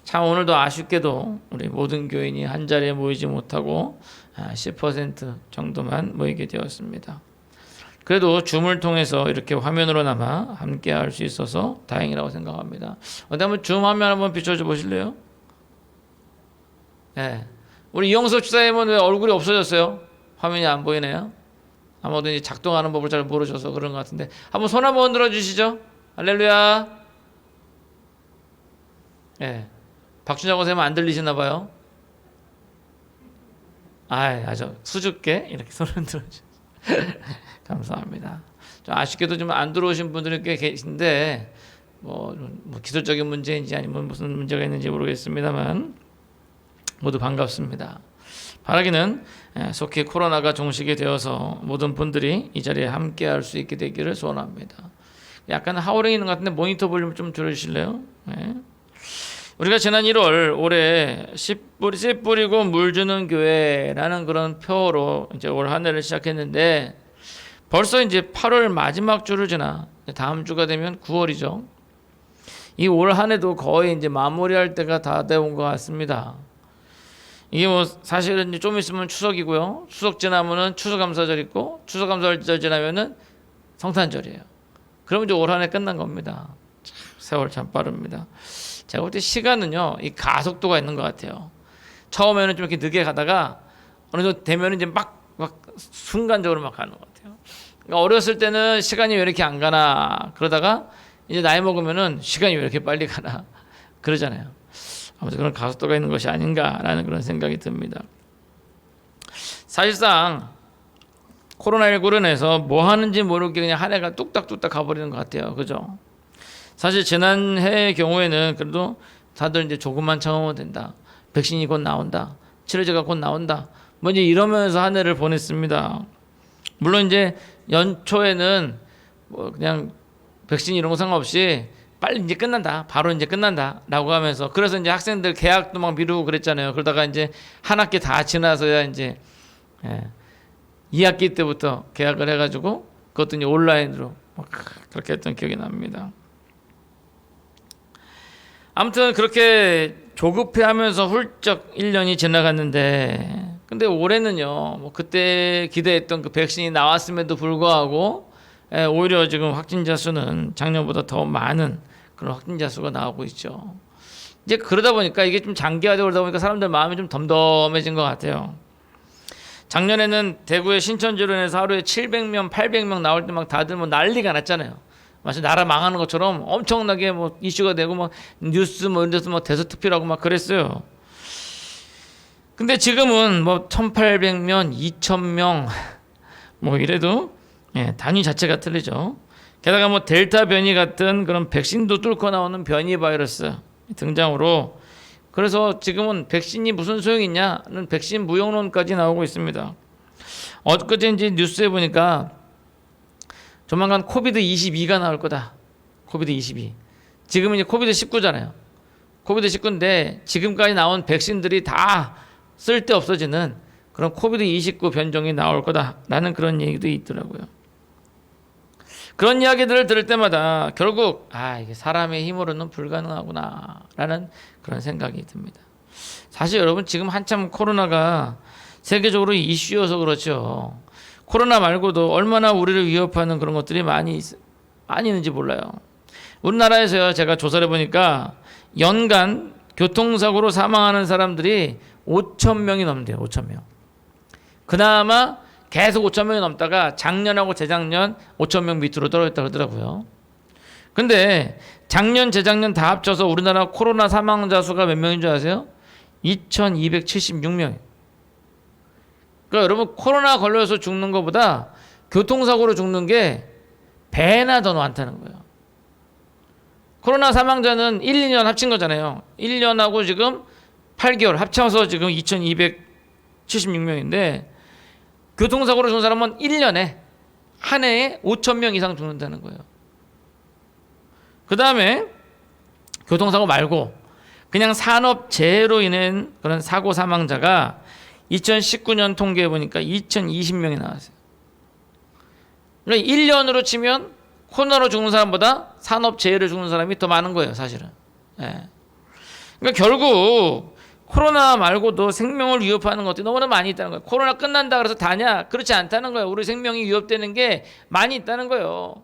참 오늘도 아쉽게도 우리 모든 교인이 한 자리에 모이지 못하고 10% 정도만 모이게 되었습니다. 그래도 줌을 통해서 이렇게 화면으로나마 함께 할 수 있어서 다행이라고 생각합니다. 어디 한번 줌 화면 한번 비춰줘 보실래요? 네. 우리 이영석 집사님은 왜 얼굴이 없어졌어요? 화면이 안 보이네요. 아마도 이제 작동하는 법을 잘 모르셔서 그런 것 같은데 한번 손 한번 흔들어 주시죠. 할렐루야. 네. 박준장 선생님 안 들리시나 봐요. 아주 수줍게 이렇게 손 흔들어 주세요. 감사합니다. 좀 아쉽게도 좀 안 들어오신 분들이 꽤 계신데 뭐 기술적인 문제인지 아니면 무슨 문제가 있는지 모르겠습니다만 모두 반갑습니다. 바라기는 속히 코로나가 종식이 되어서 모든 분들이 이 자리에 함께 할 수 있게 되기를 소원합니다. 약간 하우링 있는 것 같은데 모니터 볼륨 좀 줄여주실래요? 네. 우리가 지난 1월 올해 씨 뿌리고 물 주는 교회라는 그런 표어로 이제 올 한 해를 시작했는데 벌써 이제 8월 마지막 주를 지나 다음 주가 되면 9월이죠. 이 올 한 해도 거의 이제 마무리할 때가 다 되온 것 같습니다. 이게 뭐 사실은 이제 좀 있으면 추석이고요. 추석 지나면은 추수감사절 있고 추수감사절 지나면은 성탄절이에요. 그러면 이제 올 한 해 끝난 겁니다. 세월 참 빠릅니다. 제가 볼 때 시간은요, 이 가속도가 있는 것 같아요. 처음에는 좀 이렇게 늦게 가다가 어느 정도 되면 이제 막 순간적으로 막 가는 것 같아요. 그러니까 어렸을 때는 시간이 왜 이렇게 안 가나 그러다가 이제 나이 먹으면은 시간이 왜 이렇게 빨리 가나 그러잖아요. 아무튼 그런 가속도가 있는 것이 아닌가라는 그런 생각이 듭니다. 사실상 코로나19로 인해서 뭐 하는지 모르게 그냥 한 해가 뚝딱뚝딱 가버리는 것 같아요. 그죠? 사실 지난해의 경우에는 그래도 다들 이제 조금만 참으면 된다. 백신이 곧 나온다. 치료제가 곧 나온다. 뭐 이제 이러면서 한 해를 보냈습니다. 물론 이제 연초에는 뭐 그냥 백신 이런 거 상관없이 빨리 이제 끝난다. 바로 이제 끝난다라고 하면서 그래서 이제 학생들 개학도 막 미루고 그랬잖아요. 그러다가 이제 한 학기 다 지나서야 이제 2학기 때부터 개학을 해가지고 그것도 이제 온라인으로 그렇게 했던 기억이 납니다. 아무튼 그렇게 조급해하면서 훌쩍 1년이 지나갔는데 근데 올해는요 뭐 그때 기대했던 그 백신이 나왔음에도 불구하고 오히려 지금 확진자 수는 작년보다 더 많은 그런 확진자 수가 나오고 있죠. 이제 그러다 보니까 이게 좀 장기화되고 그러다 보니까 사람들 마음이 좀 덤덤해진 것 같아요. 작년에는 대구의 신천지로 인해서 하루에 700명, 800명 나올 때 막 다들 뭐 난리가 났잖아요. 마치 나라 망하는 것처럼 엄청나게 뭐 이슈가 되고 막 뉴스 뭐 이런 데서 뭐 대서특필하고 막 그랬어요. 근데 지금은 뭐 1,800명, 2,000명 뭐 이래도 단위 자체가 틀리죠. 게다가 뭐 델타 변이 같은 그런 백신도 뚫고 나오는 변이 바이러스 등장으로 그래서 지금은 백신이 무슨 소용이 있냐는 백신 무용론까지 나오고 있습니다. 엊그제 이제 뉴스에 보니까 조만간 코비드 22가 나올 거다. 코비드 22. 지금은 이제 코비드 19잖아요. 코비드 19인데 지금까지 나온 백신들이 다 쓸데 없어지는 그런 코비드 29 변종이 나올 거다라는 그런 얘기도 있더라고요. 그런 이야기들을 들을 때마다 결국 이게 사람의 힘으로는 불가능하구나라는 그런 생각이 듭니다. 사실 여러분 지금 한참 코로나가 세계적으로 이슈여서 그렇죠. 코로나 말고도 얼마나 우리를 위협하는 그런 것들이 많이 있는지 몰라요. 우리나라에서요 제가 조사를 해보니까 연간 교통사고로 사망하는 사람들이 5,000명이 넘대요. 5,000명. 그나마 계속 5,000명이 넘다가 작년하고 재작년 5,000명 밑으로 떨어졌다 그러더라고요. 근데 작년 재작년 다 합쳐서 우리나라 코로나 사망자 수가 몇 명인 줄 아세요? 2,276명. 그러니까 여러분 코로나 걸려서 죽는 것보다 교통사고로 죽는 게 배나 더 많다는 거예요. 코로나 사망자는 1, 2년 합친 거잖아요. 1년하고 지금 8개월 합쳐서 지금 2,276명인데 교통사고로 죽는 사람은 1년에 한 해에 5,000명 이상 죽는다는 거예요. 그 다음에 교통사고 말고 그냥 산업재해로 인한 그런 사고 사망자가 2019년 통계해 보니까 2,020명이 나왔어요. 그러니까 1년으로 치면 코로나로 죽는 사람보다 산업재해로 죽는 사람이 더 많은 거예요, 사실은. 그러니까 결국 코로나 말고도 생명을 위협하는 것들이 너무나 많이 있다는 거예요. 코로나 끝난다 그래서 다냐? 그렇지 않다는 거예요. 우리 생명이 위협되는 게 많이 있다는 거예요.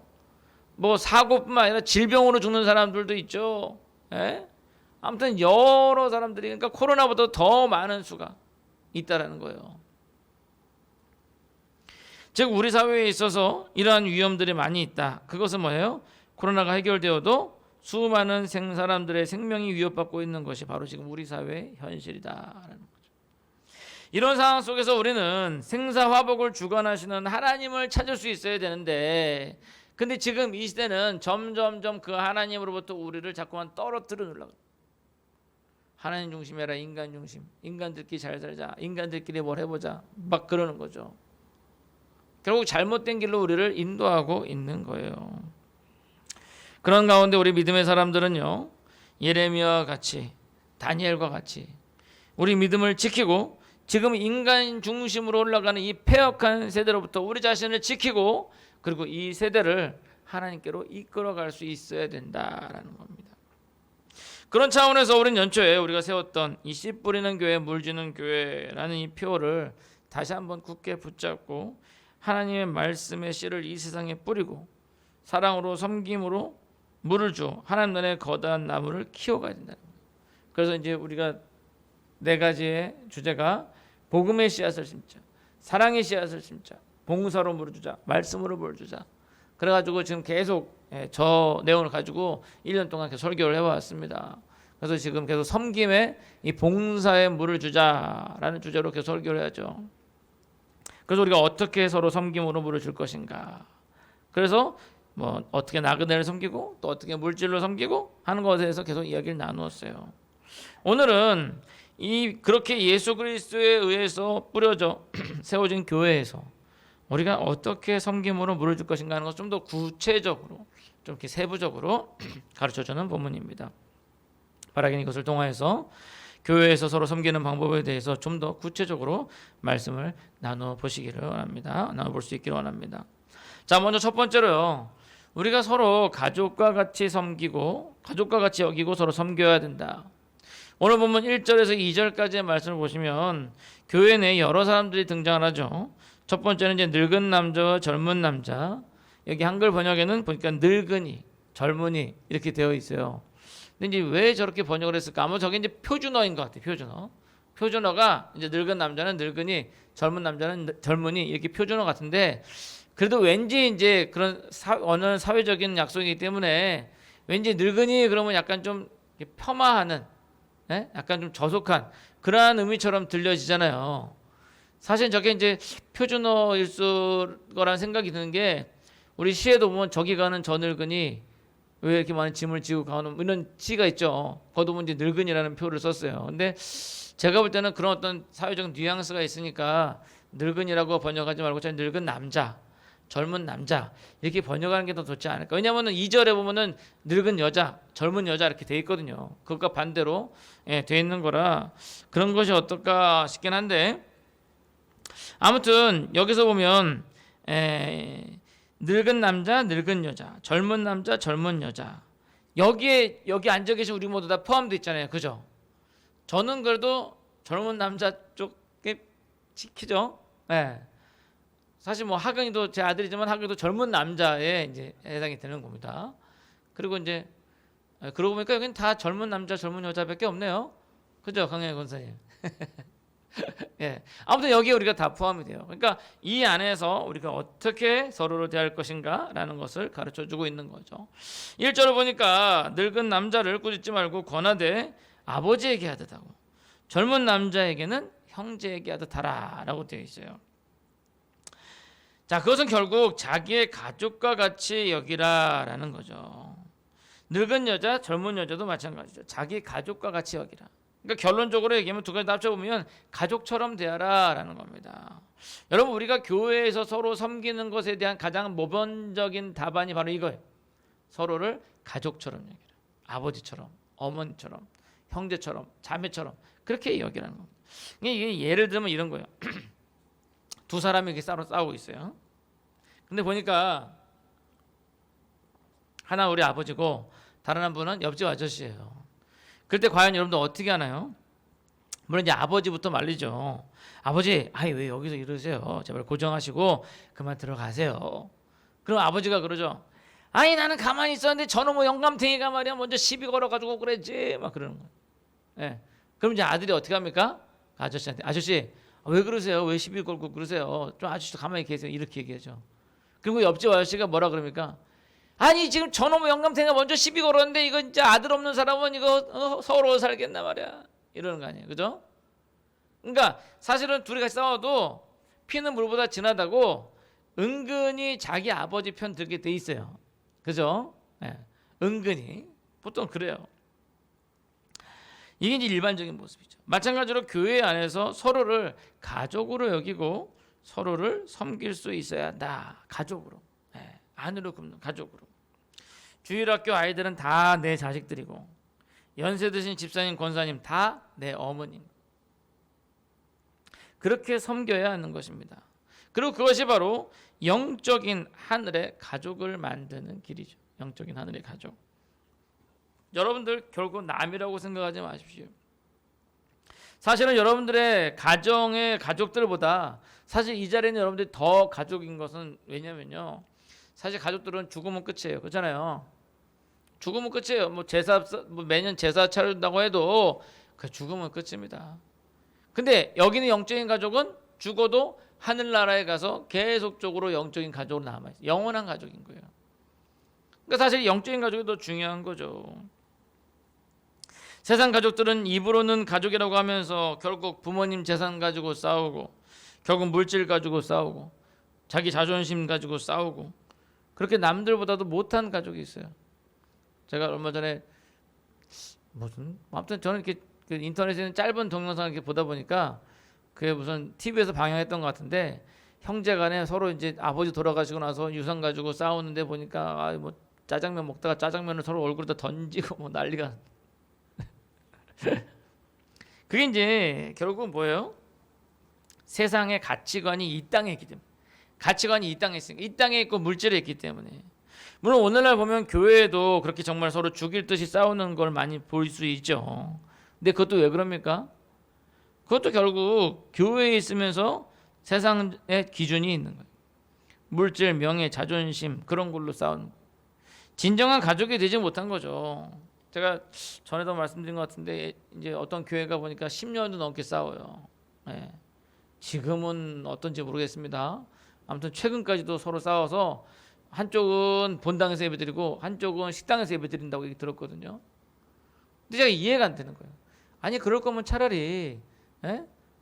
뭐 사고뿐만 아니라 질병으로 죽는 사람들도 있죠. 예? 아무튼 여러 사람들이, 그러니까 코로나보다 더 많은 수가 있다라는 거예요. 즉 우리 사회에 있어서 이러한 위험들이 많이 있다. 그것은 뭐예요? 코로나가 해결되어도 수많은 사람들의 생명이 위협받고 있는 것이 바로 지금 우리 사회의 현실이다라는 거죠. 이런 상황 속에서 우리는 생사화복을 주관하시는 하나님을 찾을 수 있어야 되는데, 근데 지금 이 시대는 점점점 그 하나님으로부터 우리를 자꾸만 떨어뜨려 놓으려고. 하나님 중심이 아니라 인간 중심. 인간들끼리 잘 살자. 인간들끼리 뭘 해보자. 막 그러는 거죠. 결국 잘못된 길로 우리를 인도하고 있는 거예요. 그런 가운데 우리 믿음의 사람들은요, 예레미야와 같이, 다니엘과 같이 우리 믿음을 지키고 지금 인간 중심으로 올라가는 이 패역한 세대로부터 우리 자신을 지키고, 그리고 이 세대를 하나님께로 이끌어갈 수 있어야 된다라는 겁니다. 그런 차원에서 우리는 연초에 우리가 세웠던 이 씨 뿌리는 교회, 물 주는 교회라는 이 표를 다시 한번 굳게 붙잡고 하나님의 말씀의 씨를 이 세상에 뿌리고 사랑으로 섬김으로 물을 줘 하나님 나라의 거대한 나무를 키워가야 된다는 거예요. 그래서 이제 우리가 네 가지의 주제가 복음의 씨앗을 심자, 사랑의 씨앗을 심자, 봉사로 물을 주자, 말씀으로 물을 주자. 그래가지고 지금 계속 저 내용을 가지고 1년 동안 계속 설교를 해왔습니다. 그래서 지금 계속 섬김에 이 봉사에 물을 주자라는 주제로 계속 설교를 해야죠. 그래서 우리가 어떻게 서로 섬김으로 물을 줄 것인가. 그래서 뭐 어떻게 나그네를 섬기고 또 어떻게 물질로 섬기고 하는 것에 대해서 계속 이야기를 나누었어요. 오늘은 이 그렇게 예수 그리스도에 의해서 뿌려져 세워진 교회에서 우리가 어떻게 섬김으로 물을 줄 것인가 하는 것을 좀 더 구체적으로, 좀 이렇게 세부적으로 가르쳐주는 본문입니다. 바라긴 이것을 통하여서 교회에서 서로 섬기는 방법에 대해서 좀 더 구체적으로 말씀을 나눠 보시기를 원합니다. 나눠 볼 수 있기를 원합니다. 자, 먼저 첫 번째로요, 우리가 서로 가족과 같이 섬기고 가족과 같이 여기고 서로 섬겨야 된다. 오늘 본문 1절에서 2절까지의 말씀을 보시면 교회 내에 여러 사람들이 등장을 하죠. 첫 번째는 이제 늙은 남자와 젊은 남자. 여기 한글 번역에는 보니까 늙은이, 젊은이 이렇게 되어 있어요. 근데 이제 왜 저렇게 번역을 했을까? 아마 저게 이제 표준어인 것 같아요. 표준어. 표준어가 이제 늙은 남자는 늙은이, 젊은 남자는 젊은이 이렇게 표준어 같은데, 그래도 왠지 이제 그런 어느 사회적인 약속이기 때문에 왠지 늙은이 그러면 약간 좀 폄하하는, 약간 좀 저속한 그러한 의미처럼 들려지잖아요. 사실 저게 이제 표준어일 거라는 생각이 드는 게, 우리 시에도 보면 저기 가는 저 늙은이 왜 이렇게 많은 짐을 지고 가는 이런 시가 있죠. 거기도 이제 늙은이라는 표를 썼어요. 근데 제가 볼 때는 그런 어떤 사회적 뉘앙스가 있으니까 늙은이라고 번역하지 말고 저 늙은 남자, 젊은 남자 이렇게 번역하는 게 더 좋지 않을까. 왜냐하면 2절에 보면은 늙은 여자, 젊은 여자 이렇게 돼 있거든요. 그것과 반대로 돼 있는 거라 그런 것이 어떨까 싶긴 한데, 아무튼 여기서 보면 늙은 남자, 늙은 여자, 젊은 남자, 젊은 여자, 여기 앉아 계신 우리 모두 다 포함되어 있잖아요. 그죠? 저는 그래도 젊은 남자 쪽에 지키죠. 사실 뭐 하근이도 제 아들이지만 하근이도 젊은 남자에 이제 해당이 되는 겁니다. 그리고 이제 그러고 보니까 여기는 다 젊은 남자, 젊은 여자밖에 없네요. 그죠, 강영애 권사님? 아무튼 여기에 우리가 다 포함이 돼요. 그러니까 이 안에서 우리가 어떻게 서로를 대할 것인가라는 것을 가르쳐주고 있는 거죠. 1절을 보니까 늙은 남자를 꾸짖지 말고 권하되 아버지에게 하듯 하고 젊은 남자에게는 형제에게 하듯 하라라고 되어 있어요. 자, 그것은 결국 자기의 가족과 같이 여기라라는 거죠. 늙은 여자, 젊은 여자도 마찬가지죠. 자기 가족과 같이 여기라. 그러니까 결론적으로 얘기하면 두 가지 합쳐보면 가족처럼 대하라라는 겁니다. 여러분, 우리가 교회에서 서로 섬기는 것에 대한 가장 모범적인 답안이 바로 이거예요. 서로를 가족처럼 여기라. 아버지처럼, 어머니처럼, 형제처럼, 자매처럼 그렇게 여기라는 겁니다. 이게 예를 들면 이런 거예요. 두 사람이 이렇게 싸우고 있어요. 근데 보니까 하나 우리 아버지고 다른 한 분은 옆집 아저씨예요. 그럴 때 과연 여러분들 어떻게 하나요? 물론 이제 아버지부터 말리죠. 아버지, 아이 왜 여기서 이러세요? 제발 고정하시고 그만 들어가세요. 그럼 아버지가 그러죠. 아니 나는 가만히 있었는데 저놈의 영감탱이가 말이야 먼저 시비 걸어가지고 그랬지 막 그러는 거예요. 예. 그럼 이제 아들이 어떻게 합니까? 아저씨한테 아저씨 왜 그러세요? 왜 시비 걸고 그러세요? 좀 아저씨도 가만히 계세요. 이렇게 얘기하죠. 그리고 옆집 아저씨가 뭐라 그럽니까? 아니 지금 저놈의 영감탱이가 먼저 시비 걸었는데 이거 진짜 아들 없는 사람은 이거 서러워 살겠나 말이야. 이러는 거 아니에요. 그죠? 그러니까 사실은 둘이 같이 싸워도 피는 물보다 진하다고 은근히 자기 아버지 편 들게 돼 있어요. 그죠? 네. 은근히. 보통 그래요. 이게 이제 일반적인 모습이죠. 마찬가지로 교회 안에서 서로를 가족으로 여기고 서로를 섬길 수 있어야 한다. 가족으로. 네. 안으로 굽는 가족으로. 주일학교 아이들은 다 내 자식들이고 연세 드신 집사님, 권사님 다 내 어머님. 그렇게 섬겨야 하는 것입니다. 그리고 그것이 바로 영적인 하늘의 가족을 만드는 길이죠. 영적인 하늘의 가족. 여러분들 결국 남이라고 생각하지 마십시오. 사실은 여러분들의 가정의 가족들보다 사실 이 자리에 있는 여러분들이 더 가족인 것은 왜냐면요. 사실 가족들은 죽으면 끝이에요. 그렇잖아요. 죽으면 끝이에요. 뭐 매년 제사 차린다고 해도 그 죽으면 끝입니다. 근데 여기는 영적인 가족은 죽어도 하늘나라에 가서 계속적으로 영적인 가족으로 남아있어요. 영원한 가족인 거예요. 그러니까 사실 영적인 가족이 더 중요한 거죠. 세상 가족들은 입으로는 가족이라고 하면서 결국 부모님 재산 가지고 싸우고 결국 물질 가지고 싸우고 자기 자존심 가지고 싸우고 그렇게 남들보다도 못한 가족이 있어요. 제가 얼마 전에 아무튼 저는 이렇게 그 인터넷에 있는 짧은 동영상을 이렇게 보다 보니까 그게 무슨 TV에서 방영했던 것 같은데 형제간에 서로 이제 아버지 돌아가시고 나서 유산 가지고 싸우는데 보니까 뭐 짜장면 먹다가 짜장면을 서로 얼굴에다 던지고 뭐 난리가. 그게 이제 결국은 뭐예요? 세상의 가치관이 이 땅에 있기 때문에 가치관이 이 땅에 있으니까 이 땅에 있고 물질에 있기 때문에 물론 오늘날 보면 교회에도 그렇게 정말 서로 죽일 듯이 싸우는 걸 많이 볼 수 있죠. 근데 그것도 왜 그럽니까? 그것도 결국 교회에 있으면서 세상의 기준이 있는 거예요. 물질, 명예, 자존심 그런 걸로 싸우는 거예요. 진정한 가족이 되지 못한 거죠. 제가 전에도 말씀드린 것 같은데 이제 어떤 교회가 보니까 10년도 넘게 싸워요. 네. 지금은 어떤지 모르겠습니다. 아무튼 최근까지도 서로 싸워서 한쪽은 본당에서 예배드리고 한쪽은 식당에서 예배드린다고 얘기 들었거든요. 근데 제가 이해가 안 되는 거예요. 아니 그럴 거면 차라리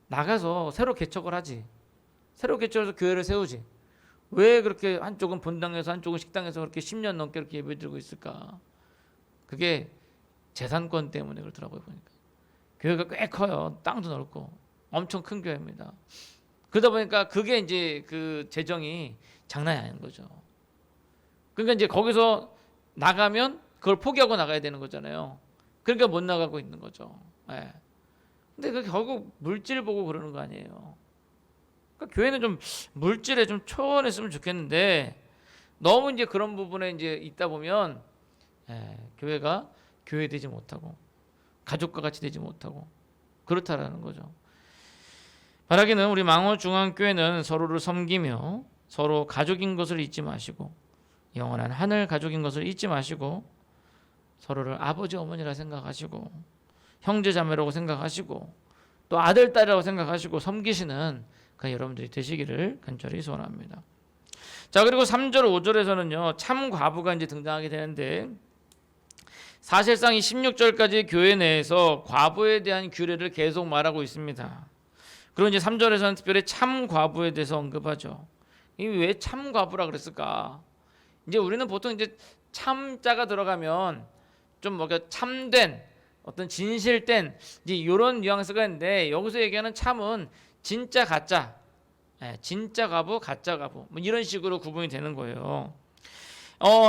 나가서 새로 개척을 하지. 새로 개척해서 교회를 세우지. 왜 그렇게 한쪽은 본당에서 한쪽은 식당에서 그렇게 10년 넘게 이렇게 예배드리고 있을까? 그게 재산권 때문에 그렇더라고요. 보니까 교회가 꽤 커요. 땅도 넓고 엄청 큰 교회입니다. 그러다 보니까 그게 이제 그 재정이 장난이 아닌 거죠. 그러니까 이제 거기서 나가면 그걸 포기하고 나가야 되는 거잖아요. 그러니까 못 나가고 있는 거죠. 예. 근데 그 결국 물질 보고 그러는 거 아니에요. 그러니까 교회는 좀 물질에 좀 초월했으면 좋겠는데 너무 이제 그런 부분에 이제 있다 보면 교회가 교회 되지 못하고 가족과 같이 되지 못하고 그렇다라는 거죠. 바라기는 우리 망원중앙교회는 서로를 섬기며 서로 가족인 것을 잊지 마시고 영원한 하늘 가족인 것을 잊지 마시고 서로를 아버지 어머니라 생각하시고 형제 자매라고 생각하시고 또 아들 딸이라고 생각하시고 섬기시는 그 여러분들이 되시기를 간절히 소원합니다. 자, 그리고 3절 5절에서는요 참 과부가 이제 등장하게 되는데 사실상 이 16절까지 교회 내에서 과부에 대한 규례를 계속 말하고 있습니다. 그리고 이제 3절에서는 특별히 참 과부에 대해서 언급하죠. 이 왜 참 과부라 그랬을까? 이제 우리는 보통 이제 참자가 들어가면 좀 뭔가 참된 어떤 진실된 이제 이런 뉘앙스가 있는데 여기서 얘기하는 참은 진짜 가짜, 진짜 과부, 가짜 과부 뭐 이런 식으로 구분이 되는 거예요.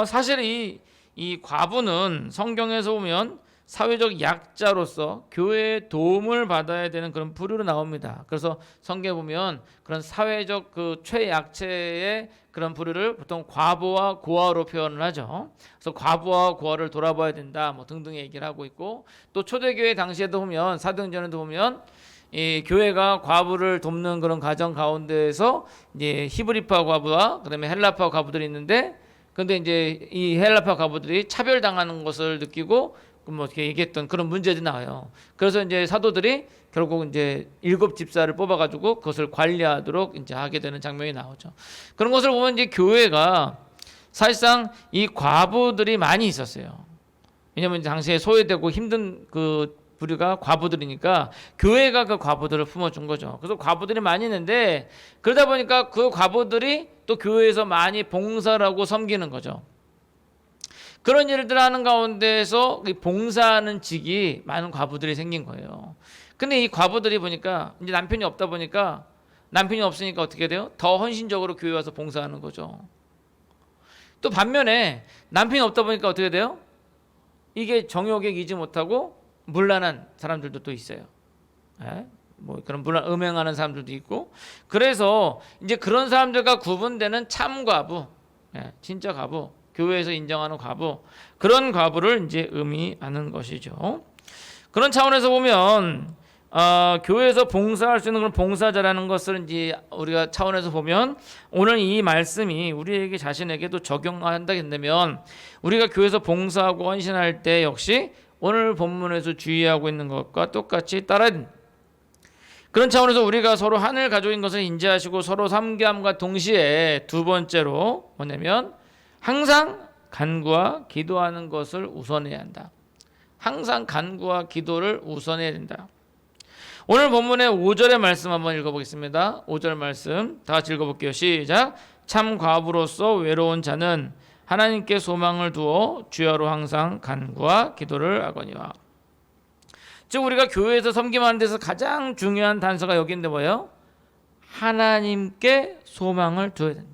사실 이 과부는 성경에서 보면 사회적 약자로서 교회의 도움을 받아야 되는 그런 부류로 나옵니다. 그래서 성경에 보면 그런 사회적 그 최약체의 그런 부류를 보통 과부와 고아로 표현을 하죠. 그래서 과부와 고아를 돌아봐야 된다, 뭐 등등 얘기를 하고 있고, 또 초대교회 당시에도 보면, 사도행전에도 보면 이 교회가 과부를 돕는 그런 가정 가운데에서 이제 히브리파 과부와 그다음에 헬라파 과부들이 있는데, 근데 이제 이 헬라파 과부들이 차별당하는 것을 느끼고 뭐 어떻게 얘기했던 그런 문제들이 나와요. 그래서 이제 사도들이 결국 이제 7 집사를 뽑아가지고 그것을 관리하도록 이제 하게 되는 장면이 나오죠. 그런 것을 보면 이제 교회가 사실상 이 과부들이 많이 있었어요. 왜냐하면 당시에 소외되고 힘든 그 부류가 과부들이니까 교회가 그 과부들을 품어준 거죠. 그래서 과부들이 많이 있는데, 그러다 보니까 그 과부들이 또 교회에서 많이 봉사를 하고 섬기는 거죠. 그런 일들 하는 가운데에서 봉사하는 직이 많은 과부들이 생긴 거예요. 근데 이 과부들이 보니까 이제 남편이 없다 보니까, 남편이 없으니까 어떻게 돼요? 더 헌신적으로 교회 와서 봉사하는 거죠. 또 반면에 남편이 없다 보니까 어떻게 돼요? 이게 정욕에 이지 못하고 문란한 사람들도 또 있어요. 예? 뭐 그런 문란, 음행하는 사람들도 있고, 그래서 이제 그런 사람들과 구분되는 참 과부, 예, 진짜 과부, 교회에서 인정하는 과부, 그런 과부를 이제 의미하는 것이죠. 그런 차원에서 보면 교회에서 봉사할 수 있는 그런 봉사자라는 것을 이제 우리가 차원에서 보면, 오늘 이 말씀이 우리에게 자신에게도 적용한다 된다면, 우리가 교회에서 봉사하고 헌신할 때 역시 오늘 본문에서 주의하고 있는 것과 똑같이 따라야 된다. 그런 차원에서 우리가 서로 하늘 가족인 것을 인지하시고 서로 섬김과 동시에 두 번째로 뭐냐면 항상 간구와 기도하는 것을 우선해야 한다. 항상 간구와 기도를 우선해야 된다. 오늘 본문의 5절의 말씀 한번 읽어보겠습니다. 5절 말씀 다 같이 읽어볼게요. 시작. 참 과부로서 외로운 자는 하나님께 소망을 두어 주야로 항상 간구와 기도를 하거니와. 즉 우리가 교회에서 섬김하는 데서 가장 중요한 단서가 여기인데 뭐예요? 하나님께 소망을 두어야 된다.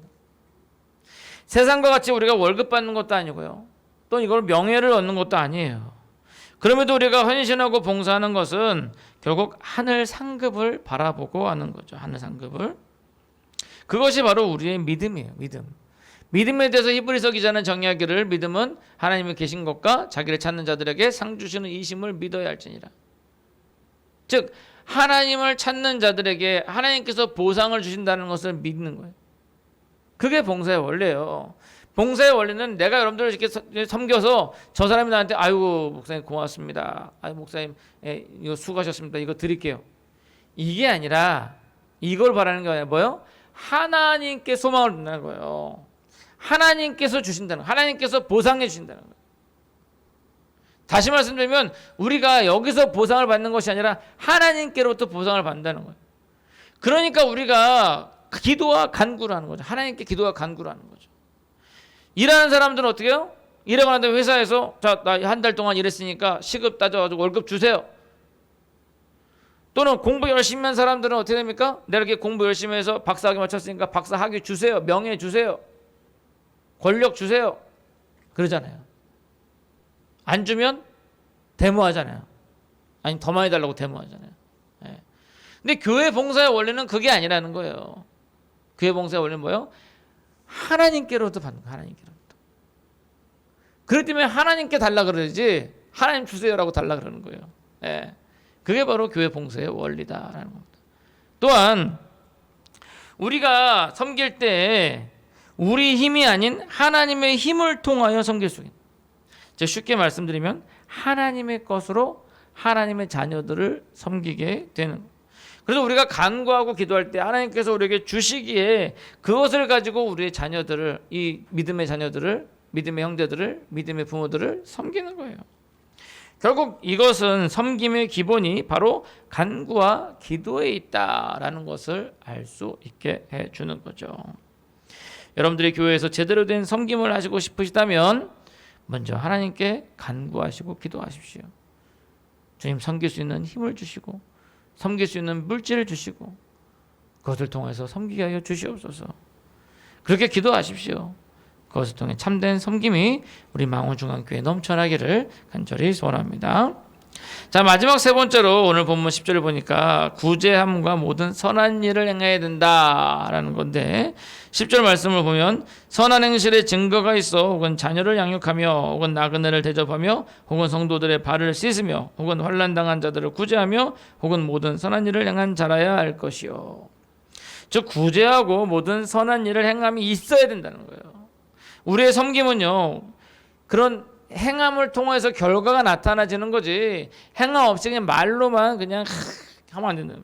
세상과 같이 우리가 월급 받는 것도 아니고요, 또 이걸 명예를 얻는 것도 아니에요. 그럼에도 우리가 헌신하고 봉사하는 것은 결국 하늘 상급을 바라보고 하는 거죠. 하늘 상급을. 그것이 바로 우리의 믿음이에요. 믿음. 믿음에 대해서 히브리서 기자는 정의하기를, 믿음은 하나님이 계신 것과 자기를 찾는 자들에게 상 주시는 이심을 믿어야 할지니라. 즉 하나님을 찾는 자들에게 하나님께서 보상을 주신다는 것을 믿는 거예요. 그게 봉사의 원리예요. 봉사의 원리는 내가 여러분들을 이렇게 섬겨서 저 사람이 나한테 아이고 목사님 고맙습니다, 아유 목사님 이거 수고하셨습니다, 이거 드릴게요, 이게 아니라 이걸 바라는 게 아니라 뭐예요? 하나님께 소망을 둔다는 거예요. 하나님께서 주신다는 거예요. 하나님께서 보상해 주신다는 거예요. 다시 말씀드리면 우리가 여기서 보상을 받는 것이 아니라 하나님께로부터 보상을 받는다는 거예요. 그러니까 우리가 기도와 간구를 하는 거죠. 하나님께 기도와 간구를 하는 거죠. 일하는 사람들은 어떻게 해요? 일하고 난 다음에 회사에서 자, 나 한 달 동안 일했으니까 시급 따져가지고 월급 주세요. 또는 공부 열심히 한 사람들은 어떻게 됩니까? 내가 이렇게 공부 열심히 해서 박사학위 마쳤으니까 박사학위 주세요. 명예 주세요. 권력 주세요. 그러잖아요. 안 주면 데모하잖아요. 아니 더 많이 달라고 데모하잖아요. 네. 근데 교회 봉사의 원리는 그게 아니라는 거예요. 교회 봉사의 원리는 뭐예요? 하나님께로부터 받는 거예요. 하나님께로부터. 그렇기 때문에 하나님께 달라 그러지 하나님 주세요라고 달라 그러는 거예요. 네. 그게 바로 교회 봉사의 원리다라는 겁니다. 또한 우리가 섬길 때 우리 힘이 아닌 하나님의 힘을 통하여 섬길 수 있는, 쉽게 말씀드리면 하나님의 것으로 하나님의 자녀들을 섬기게 되는 거예요. 그래서 우리가 간구하고 기도할 때 하나님께서 우리에게 주시기에 그것을 가지고 우리의 자녀들을, 이 믿음의 자녀들을, 믿음의 형제들을, 믿음의 부모들을 섬기는 거예요. 결국 이것은 섬김의 기본이 바로 간구와 기도에 있다라는 것을 알 수 있게 해주는 거죠. 여러분들이 교회에서 제대로 된 섬김을 하시고 싶으시다면 먼저 하나님께 간구하시고 기도하십시오. 주님 섬길 수 있는 힘을 주시고 섬길 수 있는 물질을 주시고 그것을 통해서 섬기게 하여 주시옵소서. 그렇게 기도하십시오. 그것을 통해 참된 섬김이 우리 망원중앙교회에 넘쳐나기를 간절히 소원합니다. 자, 마지막 세 번째로 오늘 본문 10절을 보니까 구제함과 모든 선한 일을 행해야 된다라는 건데, 10절 말씀을 보면 선한 행실에 증거가 있어 혹은 자녀를 양육하며 혹은 나그네를 대접하며 혹은 성도들의 발을 씻으며 혹은 환난당한 자들을 구제하며 혹은 모든 선한 일을 행한 자라야 할 것이요. 즉 구제하고 모든 선한 일을 행함이 있어야 된다는 거예요. 우리의 섬김은요, 그런 행함을 통해서 결과가 나타나지는 거지, 행함 없이 그냥 말로만 그냥 하면 안 된다.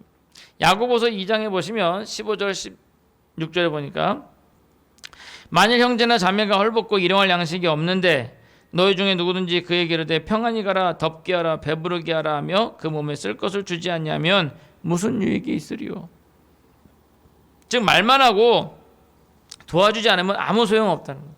야고보서 2장에 보시면 15절 16절에 보니까 만일 형제나 자매가 헐벗고 일용할 양식이 없는데 너희 중에 누구든지 그에게 이르되 평안히 가라, 덥게 하라, 배부르게 하라 하며 그 몸에 쓸 것을 주지 않냐면 무슨 유익이 있으리요. 즉 말만 하고 도와주지 않으면 아무 소용없다는 거예요.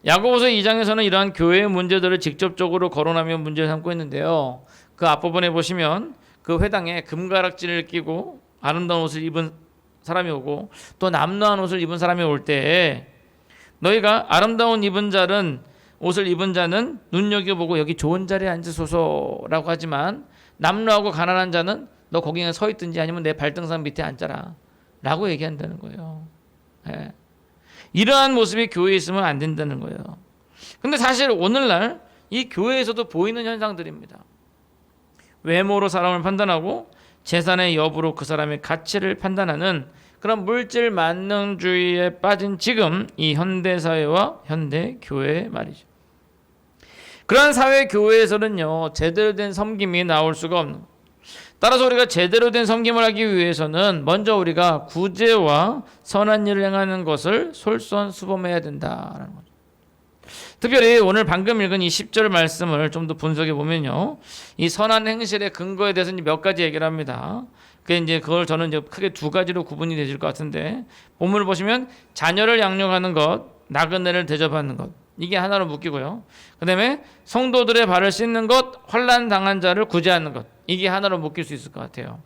야고보서 2장에서는 이러한 교회의 문제들을 직접적으로 거론하며 문제를 삼고 있는데요. 그 앞부분에 보시면 그 회당에 금가락지를 끼고 아름다운 옷을 입은 사람이 오고 또 남루한 옷을 입은 사람이 올 때 너희가 아름다운 옷을 입은 자는 눈여겨보고 여기 좋은 자리에 앉으소서라고 하지만 남루하고 가난한 자는 너 거기에 서 있든지 아니면 내 발등상 밑에 앉아라 라고 얘기한다는 거예요. 예. 이러한 모습이 교회에 있으면 안 된다는 거예요. 근데 사실 오늘날 이 교회에서도 보이는 현상들입니다. 외모로 사람을 판단하고 재산의 여부로 그 사람의 가치를 판단하는 그런 물질 만능주의에 빠진 지금 이 현대사회와 현대교회 말이죠. 그런 사회 교회에서는요, 제대로 된 섬김이 나올 수가 없는 거예요. 따라서 우리가 제대로 된 섬김을 하기 위해서는 먼저 우리가 구제와 선한 일을 행하는 것을 솔선수범해야 된다라는 거죠. 특별히 오늘 방금 읽은 이 10절 말씀을 좀 더 분석해 보면요, 이 선한 행실의 근거에 대해서 몇 가지 얘기를 합니다. 그걸 저는 이제 크게 두 가지로 구분이 되실 것 같은데, 본문을 보시면 자녀를 양육하는 것, 나그네를 대접하는 것, 이게 하나로 묶이고요. 그다음에 성도들의 발을 씻는 것, 환난 당한 자를 구제하는 것, 이게 하나로 묶일 수 있을 것 같아요.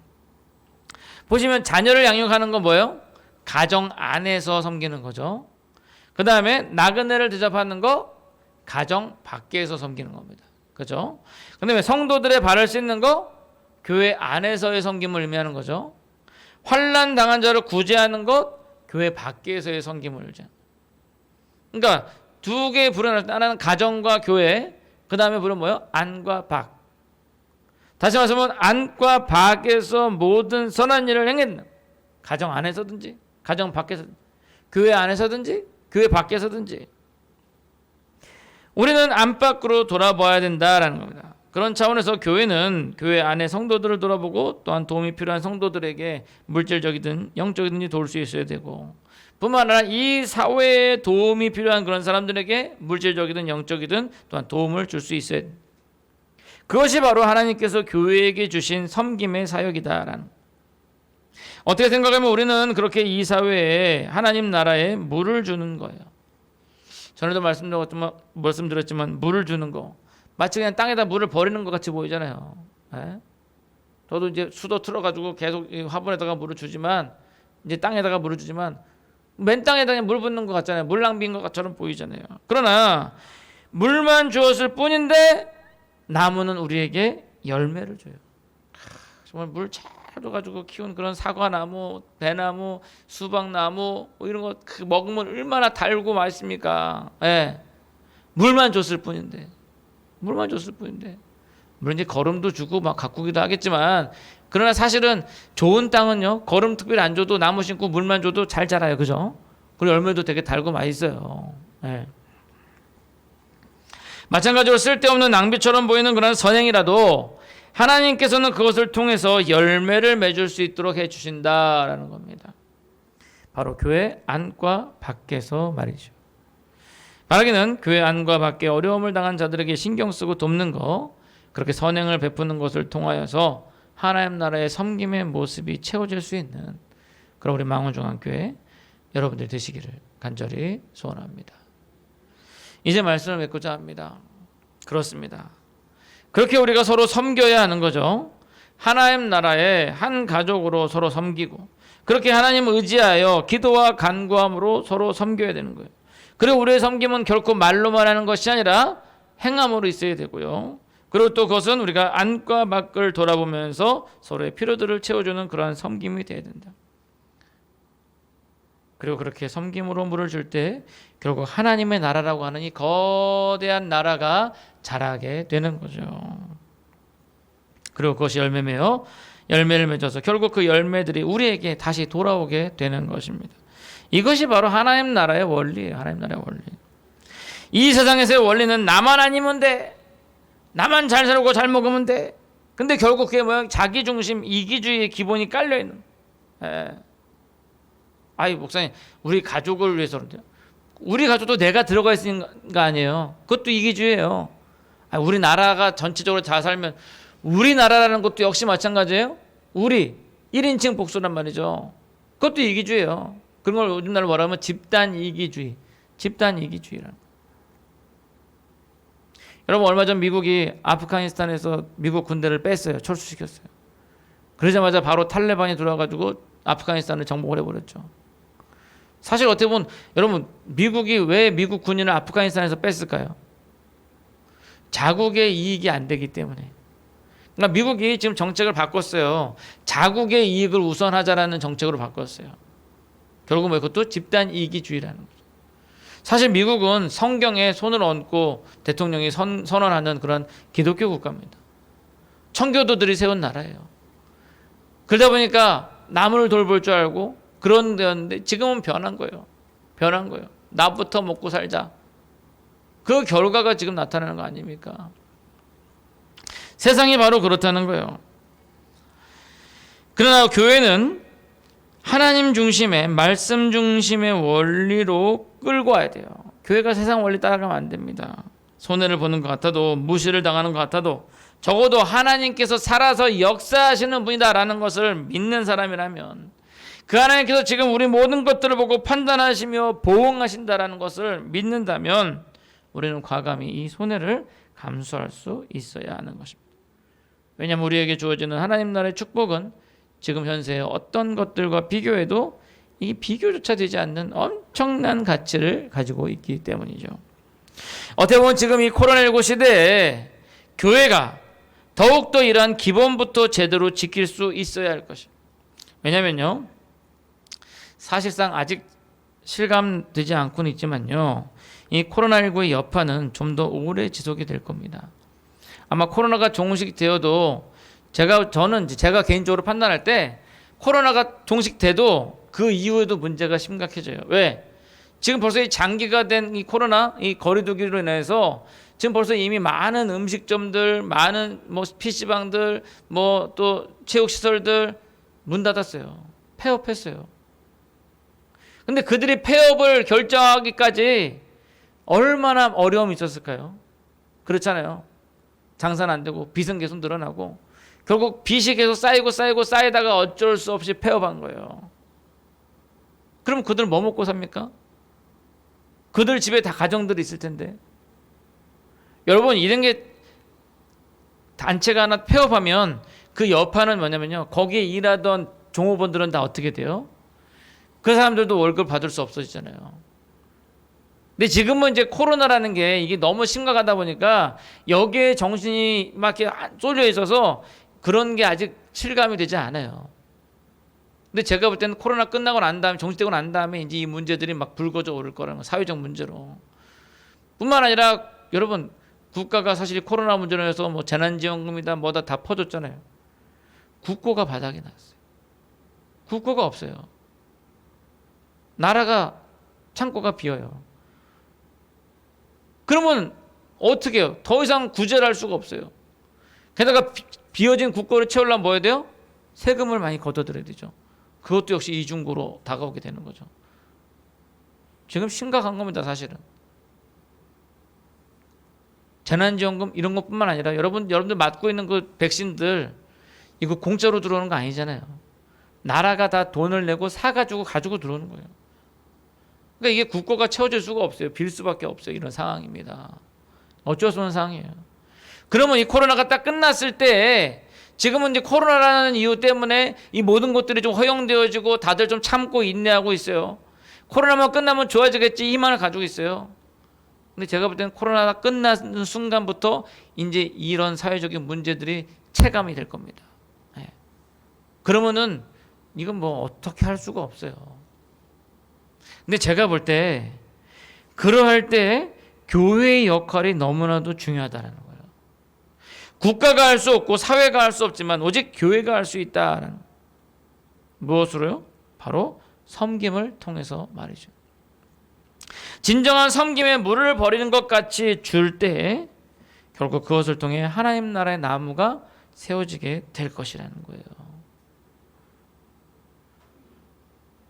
보시면 자녀를 양육하는 건 뭐예요? 가정 안에서 섬기는 거죠. 그 다음에 나그네를 대접하는 거, 가정 밖에서 섬기는 겁니다. 그죠? 그 다음에 성도들의 발을 씻는 거, 교회 안에서의 섬김을 의미하는 거죠. 환난 당한 자를 구제하는 것, 교회 밖에서의 섬김을 의미하는. 그러니까 두 개의 불은 하나는 가정과 교회, 그 다음에 불은 뭐예요? 안과 밖. 다시 말하면 안과 밖에서 모든 선한 일을 행했는, 가정 안에서든지 가정 밖에서든지 교회 안에서든지 교회 밖에서든지 우리는 안팎으로 돌아봐야 된다라는 겁니다. 그런 차원에서 교회는 교회 안에 성도들을 돌아보고 또한 도움이 필요한 성도들에게 물질적이든 영적이든지 도울 수 있어야 되고, 뿐만 아니라 이 사회에 도움이 필요한 그런 사람들에게 물질적이든 영적이든 또한 도움을 줄 수 있어야 됩니다. 그것이 바로 하나님께서 교회에게 주신 섬김의 사역이다라는. 어떻게 생각하면 우리는 그렇게 이 사회에 하나님 나라에 물을 주는 거예요. 전에도 말씀드렸지만 물을 주는 거 마치 그냥 땅에다 물을 버리는 것 같이 보이잖아요. 예? 저도 이제 수도 틀어가지고 계속 화분에다가 물을 주지만, 이제 땅에다가 물을 주지만 맨 땅에다 그냥 물 붓는 것 같잖아요. 물 낭비인 것처럼 보이잖아요. 그러나 물만 주었을 뿐인데 나무는 우리에게 열매를 줘요. 정말 물 잘 줘가지고 키운 그런 사과나무, 대나무, 수박나무 이런 거 먹으면 얼마나 달고 맛있습니까? 예. 물만 줬을 뿐인데. 물론 이제 거름도 주고 막 가꾸기도 하겠지만, 그러나 사실은 좋은 땅은요, 거름 특별히 안 줘도 나무 심고 물만 줘도 잘 자라요. 그죠? 그리고 열매도 되게 달고 맛있어요. 예. 마찬가지로 쓸데없는 낭비처럼 보이는 그런 선행이라도 하나님께서는 그것을 통해서 열매를 맺을 수 있도록 해주신다라는 겁니다. 바로 교회 안과 밖에서 말이죠. 바라기는 교회 안과 밖에 어려움을 당한 자들에게 신경 쓰고 돕는 것, 그렇게 선행을 베푸는 것을 통하여서 하나님 나라의 섬김의 모습이 채워질 수 있는 그런 우리 망원중앙교회 여러분들 되시기를 간절히 소원합니다. 이제 말씀을 맺고자 합니다. 그렇습니다. 그렇게 우리가 서로 섬겨야 하는 거죠. 하나님 나라의 한 가족으로 서로 섬기고, 그렇게 하나님을 의지하여 기도와 간구함으로 서로 섬겨야 되는 거예요. 그리고 우리의 섬김은 결코 말로만 하는 것이 아니라 행함으로 있어야 되고요. 그리고 또 그것은 우리가 안과 밖을 돌아보면서 서로의 필요들을 채워주는 그러한 섬김이 되어야 된다. 그리고 그렇게 섬김으로 물을 줄 때 결국 하나님의 나라라고 하는 이 거대한 나라가 자라게 되는 거죠. 그리고 그것이 열매를 맺어서 결국 그 열매들이 우리에게 다시 돌아오게 되는 것입니다. 이것이 바로 하나님 나라의 원리예요. 하나님 나라의 원리. 이 세상에서의 원리는 나만 아니면 돼. 나만 잘 살고 잘 먹으면 돼. 근데 결국 그게 뭐야? 자기중심, 이기주의의 기본이 깔려있는. 아이 목사님, 우리 가족을 위해서 그런데요. 우리 가족도 내가 들어가 있는 거 아니에요. 그것도 이기주의예요. 우리나라가 전체적으로 잘 살면 우리나라라는 것도 역시 마찬가지예요. 우리 1인칭 복수란 말이죠. 그것도 이기주의예요. 그런 걸 요즘 날 뭐라 하면 집단 이기주의. 집단 이기주의라는. 여러분 얼마 전 미국이 아프가니스탄에서 미국 군대를 뺐어요. 철수시켰어요. 그러자마자 바로 탈레반이 들어와가지고 아프가니스탄을 정복을 해버렸죠. 사실 어떻게 보면 여러분 미국이 왜 미국 군인을 아프가니스탄에서 뺐을까요? 자국의 이익이 안 되기 때문에. 그러니까 미국이 지금 정책을 바꿨어요. 자국의 이익을 우선하자라는 정책으로 바꿨어요. 결국 뭐 그것도 집단 이기주의라는 거죠. 사실 미국은 성경에 손을 얹고 대통령이 선언하는 그런 기독교 국가입니다. 청교도들이 세운 나라예요. 그러다 보니까 남을 돌볼 줄 알고 그런 데였는데 지금은 변한 거예요. 변한 거예요. 나부터 먹고 살자. 그 결과가 지금 나타나는 거 아닙니까? 세상이 바로 그렇다는 거예요. 그러나 교회는 하나님 중심의 말씀 중심의 원리로 끌고 와야 돼요. 교회가 세상 원리 따라가면 안 됩니다. 손해를 보는 것 같아도 무시를 당하는 것 같아도 적어도 하나님께서 살아서 역사하시는 분이다라는 것을 믿는 사람이라면 그 하나님께서 지금 우리 모든 것들을 보고 판단하시며 보응하신다라는 것을 믿는다면 우리는 과감히 이 손해를 감수할 수 있어야 하는 것입니다. 왜냐하면 우리에게 주어지는 하나님 나라의 축복은 지금 현세의 어떤 것들과 비교해도 이 비교조차 되지 않는 엄청난 가치를 가지고 있기 때문이죠. 어떻게 보면 지금 이 코로나19 시대에 교회가 더욱더 이러한 기본부터 제대로 지킬 수 있어야 할 것입니다. 왜냐면요, 사실상 아직 실감되지 않고는 있지만요, 이 코로나19의 여파는 좀 더 오래 지속이 될 겁니다. 아마 코로나가 종식되어도 제가 개인적으로 판단할 때 코로나가 종식돼도 그 이후에도 문제가 심각해져요. 왜? 지금 벌써 이 장기가 된 이 코로나, 이 거리두기로 인해서 지금 벌써 이미 많은 음식점들, 많은 뭐 PC방들, 뭐 또 체육시설들 문 닫았어요. 폐업했어요. 근데 그들이 폐업을 결정하기까지 얼마나 어려움이 있었을까요? 그렇잖아요. 장사는 안 되고 빚은 계속 늘어나고 결국 빚이 계속 쌓이다가 어쩔 수 없이 폐업한 거예요. 그럼 그들은 뭐 먹고 삽니까? 그들 집에 다 가정들이 있을 텐데. 여러분, 이런 게 단체가 하나 폐업하면 그 여파는 뭐냐면요, 거기에 일하던 종업원들은 다 어떻게 돼요? 그 사람들도 월급 받을 수 없어지잖아요. 근데 지금은 이제 코로나라는 게 이게 너무 심각하다 보니까 여기에 정신이 막 이렇게 쏠려 있어서 그런 게 아직 실감이 되지 않아요. 근데 제가 볼 때는 코로나 끝나고 난 다음에, 종식되고 난 다음에 이제 이 문제들이 막 불거져 오를 거라는 거, 사회적 문제로. 뿐만 아니라 여러분, 국가가 사실 코로나 문제로 해서 뭐 재난지원금이다 뭐다 다 퍼줬잖아요. 국고가 바닥에 났어요. 국고가 없어요. 나라가 창고가 비어요. 그러면 어떻게 해요? 더 이상 구제를 할 수가 없어요. 게다가 비어진 국고를 채우려면 뭐 해야 돼요? 세금을 많이 걷어들여야 되죠. 그것도 역시 이중고로 다가오게 되는 거죠. 지금 심각한 겁니다, 사실은. 재난지원금 이런 것뿐만 아니라 여러분들 맞고 있는 그 백신들 이거 공짜로 들어오는 거 아니잖아요. 나라가 다 돈을 내고 사가지고 가지고 들어오는 거예요. 그러니까 이게 국고가 채워질 수가 없어요. 빌 수밖에 없어요. 이런 상황입니다. 어쩔 수 없는 상황이에요. 그러면 이 코로나가 딱 끝났을 때 지금은 이제 코로나라는 이유 때문에 이 모든 것들이 좀 허용되어지고 다들 좀 참고 인내하고 있어요. 코로나만 끝나면 좋아지겠지 희망을 가지고 있어요. 근데 제가 볼 때는 코로나가 끝나는 순간부터 이제 이런 사회적인 문제들이 체감이 될 겁니다. 예. 그러면은 이건 뭐 어떻게 할 수가 없어요. 근데 제가 볼 때 그러할 때 교회의 역할이 너무나도 중요하다는 거예요. 국가가 할 수 없고 사회가 할 수 없지만 오직 교회가 할 수 있다라는. 무엇으로요? 바로 섬김을 통해서 말이죠. 진정한 섬김에 물을 버리는 것 같이 줄 때 결국 그것을 통해 하나님 나라의 나무가 세워지게 될 것이라는 거예요.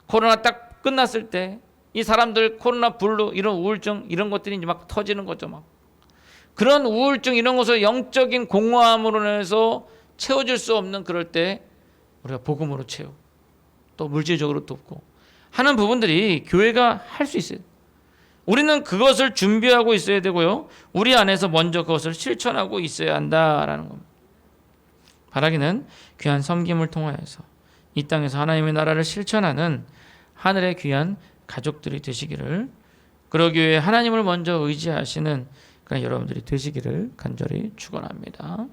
코로나 딱 끝났을 때 이 사람들 코로나 블루 이런 우울증 이런 것들이 이제 막 터지는 거죠. 막 그런 우울증 이런 것을 영적인 공허함으로 인해서 채워질 수 없는 그럴 때 우리가 복음으로 채우고 또 물질적으로 돕고 하는 부분들이 교회가 할 수 있어요. 우리는 그것을 준비하고 있어야 되고요. 우리 안에서 먼저 그것을 실천하고 있어야 한다라는 겁니다. 바라기는 귀한 섬김을 통하여서 이 땅에서 하나님의 나라를 실천하는 하늘의 귀한 가족들이 되시기를, 그러기 위해 하나님을 먼저 의지하시는 그런 여러분들이 되시기를 간절히 축원합니다.